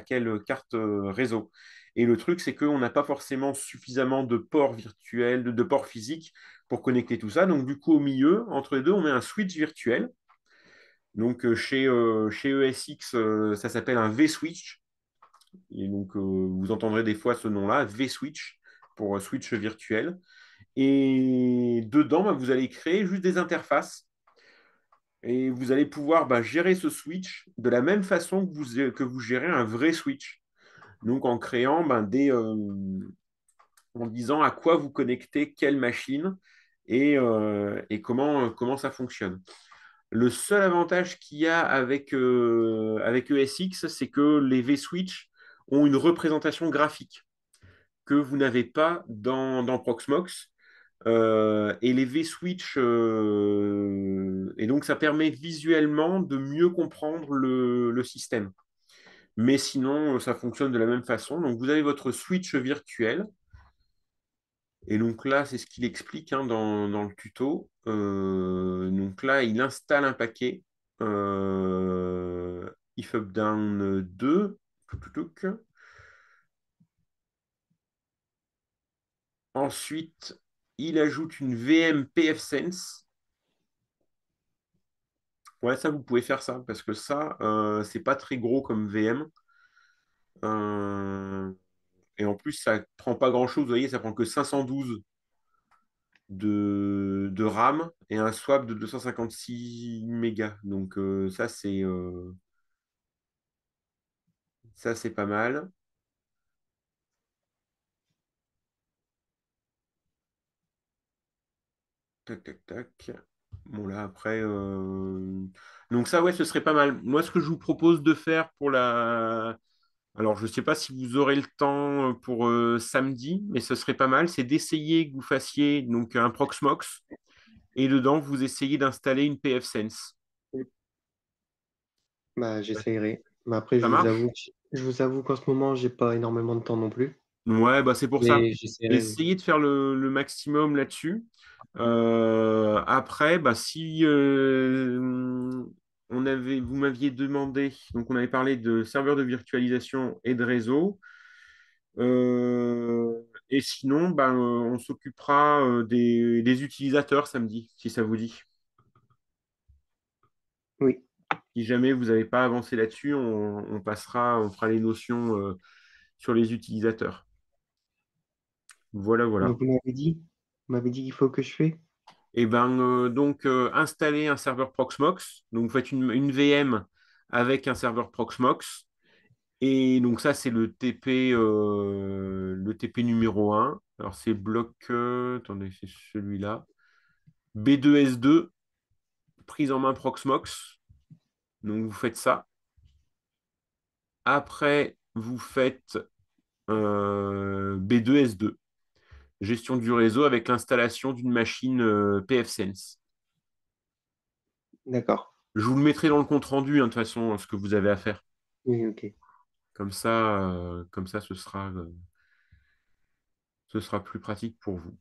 quelle carte réseau. Et le truc, c'est qu'on n'a pas forcément suffisamment de ports virtuels, de ports physiques pour connecter tout ça. Donc, du coup, au milieu, entre les deux, on met un switch virtuel. Donc, chez ESX, ça s'appelle un V-switch. Et donc, vous entendrez des fois ce nom-là, V-switch, pour switch virtuel. Et dedans, vous allez créer juste des interfaces et vous allez pouvoir gérer ce switch de la même façon que vous gérez un vrai switch. Donc en créant en disant à quoi vous connectez quelle machine et comment ça fonctionne. Le seul avantage qu'il y a avec ESX, c'est que les V-Switch ont une représentation graphique que vous n'avez pas dans Proxmox. Et les V-switch, et donc ça permet visuellement de mieux comprendre le système. Mais sinon, ça fonctionne de la même façon. Donc vous avez votre switch virtuel. Et donc là, c'est ce qu'il explique dans le tuto. Donc là, il installe un paquet if up down 2. Touc, touc, touc. Ensuite, il ajoute une VM pfSense. Ouais, ça, vous pouvez faire ça, parce que ça, c'est pas très gros comme VM. Euh, et en plus, ça prend pas grand-chose. Vous voyez, ça prend que 512 de RAM et un swap de 256 mégas. Donc, ça, c'est pas mal. Tac, tac, tac. Bon, là, après. Donc, ça, ouais, ce serait pas mal. Moi, ce que je vous propose de faire pour la. Alors, je ne sais pas si vous aurez le temps pour samedi, mais ce serait pas mal. C'est d'essayer que vous fassiez donc un Proxmox et dedans, vous essayez d'installer une pfSense. Bah, j'essayerai. Mais après, Ça marche? je vous avoue qu'en ce moment, j'ai pas énormément de temps non plus. Ouais, c'est pour ça. Mais j'essaierai, oui. Essayez de faire le maximum là-dessus. Après, si vous m'aviez demandé, donc on avait parlé de serveurs de virtualisation et de réseau. Et sinon, ben, on s'occupera des utilisateurs samedi, si ça vous dit. Oui. Si jamais vous n'avez pas avancé là-dessus, on fera les notions sur les utilisateurs. Voilà, voilà. Donc vous m'avez dit qu'il faut que je fais. Et ben, donc, installer un serveur Proxmox. Donc, vous faites une VM avec un serveur Proxmox. Et donc, ça, c'est le TP numéro un. Alors, c'est bloc, attendez, c'est celui-là. B2S2, prise en main Proxmox. Donc, vous faites ça. Après, vous faites B2S2, gestion du réseau avec l'installation d'une machine pfSense. D'accord. Je vous le mettrai dans le compte rendu, hein, de toute façon, ce que vous avez à faire. Oui, ok. Comme ça, ce sera plus pratique pour vous.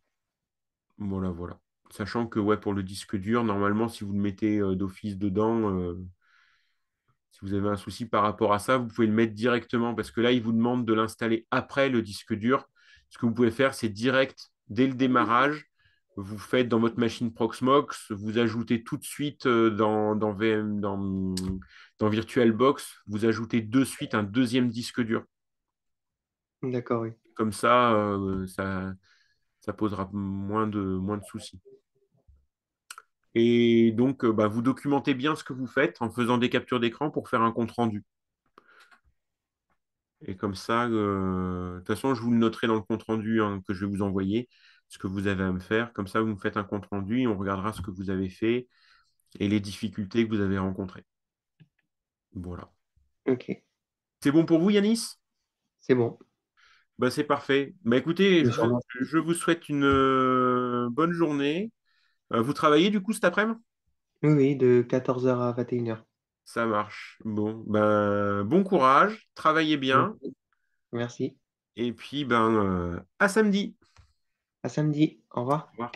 Voilà, voilà. Sachant que ouais, pour le disque dur, normalement, si vous le mettez d'office dedans, si vous avez un souci par rapport à ça, vous pouvez le mettre directement parce que là, il vous demande de l'installer après le disque dur. Ce que vous pouvez faire, c'est direct, dès le démarrage, vous faites dans votre machine Proxmox, vous ajoutez tout de suite dans VirtualBox, vous ajoutez de suite un deuxième disque dur. D'accord, oui. Comme ça posera moins de soucis. Et donc, bah, vous documentez bien ce que vous faites en faisant des captures d'écran pour faire un compte rendu. Et comme ça, de toute façon, je vous le noterai dans le compte rendu hein, que je vais vous envoyer, ce que vous avez à me faire. Comme ça, vous me faites un compte rendu et on regardera ce que vous avez fait et les difficultés que vous avez rencontrées. Voilà. Ok. C'est bon pour vous, Yanis? C'est bon. Bah, c'est parfait. Bah, écoutez, Je vous remercie. je vous souhaite une bonne journée. Vous travaillez du coup cet après-midi? Oui, oui, de 14 heures à 21 heures. Ça marche. Bon, ben, bon courage, travaillez bien. Merci. Merci. Et puis, ben, à samedi. À samedi. Au Au revoir. revoir.